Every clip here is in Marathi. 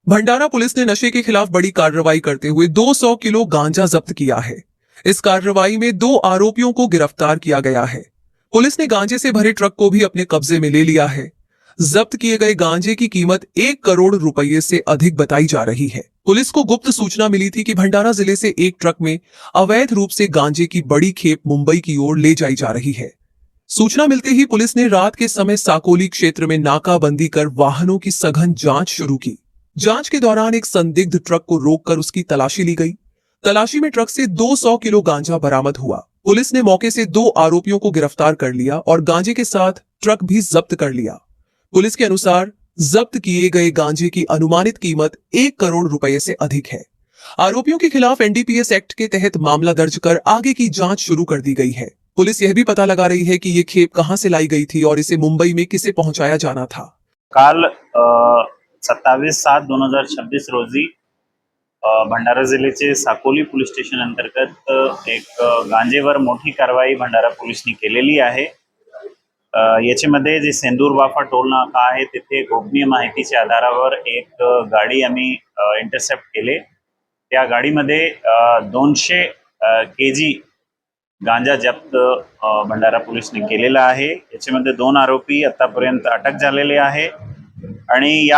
भंडारा पुलिस ने नशे के खिलाफ बड़ी कार्रवाई करते हुए 200 किलो गांजा जब्त किया है। इस कार्रवाई में 2 आरोपियों को गिरफ्तार किया गया है। पुलिस ने गांजे से भरे ट्रक को भी अपने कब्जे में ले लिया है। जब्त किए गए गांजे की कीमत 1 करोड़ रुपए से अधिक बताई जा रही है। पुलिस को गुप्त सूचना मिली थी कि भंडारा जिले से एक ट्रक में अवैध रूप से गांजे की बड़ी खेप मुंबई की ओर ले जाई जा रही है। सूचना मिलते ही पुलिस ने रात के समय साकोली क्षेत्र में नाकाबंदी कर वाहनों की सघन जांच शुरू की। जांच के दौरान एक संदिग्ध ट्रक को रोककर उसकी तलाशी ली गई। तलाशी में ट्रक से 200 किलो गांजा बरामद हुआ। पुलिस ने मौके से 2 आरोपियों को गिरफ्तार कर लिया और गांजे के साथ ट्रक भी जब्त कर लिया। पुलिस के अनुसार जब्त किए गए गांजे की अनुमानित कीमत 1 करोड़ रुपए से अधिक है। आरोपियों के खिलाफ एनडीपीएस एक्ट के तहत मामला दर्ज कर आगे की जांच शुरू कर दी गई है। पुलिस यह भी पता लगा रही है कि ये खेप कहां से लाई गई थी और इसे मुंबई में किसे पहुंचाया जाना था। काल 27/7/2026 रोजी भंडारा जिल्ह्याचे साकोली पोलीस स्टेशन अंतर्गत एक गांजेवर मोठी कारवाई भंडारा पोलिसनी केलेली आहे। याच्यामध्ये जे सेंदूर वाफा टोल नाका आहे तिथे गोपनीय माहितीच्या आधारावर एक गाडी आम्ही इंटरसेप्ट केले। त्या गाडीमध्ये 200 केजी गांजा जप्त भंडारा पोलिसने केलेला आहे। याच्यामध्ये 2 आरोपी आतापर्यंत अटक झालेले आहे आणि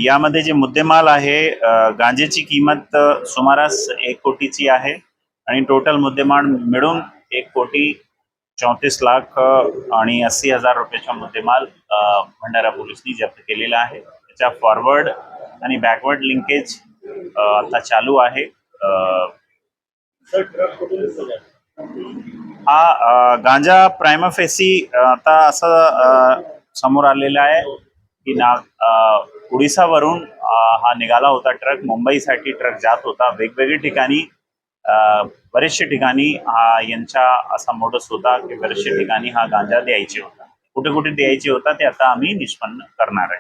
यामध्ये जे मुद्देमाल आहे गांजेची किंमत सुमारास 1 कोटीची आहे आणि टोटल मुद्देमाल मिळून 1,34,80,000 रुपयाचा मुद्देमाल भंडारा पोलिसनी जप्त केलेला आहे। त्याचा फॉरवर्ड आणि बॅकवर्ड लिंकेज आता चालू आहे। हा गांजा प्राइमा फेसी आता असं समोर आलेला आहे की उडीसावरून हा निघाला होता ट्रक, मुंबईसाठी ट्रक जात होता। वेगवेगळ्या ठिकाणी बरेचशा ठिकाणी हा यांचा असा मोडस होता की बरेचशा ठिकाणी हा गांजा द्यायचे होता। कुठे कुठे द्यायचे होता ते आता आम्ही निष्पन्न करणार आहे।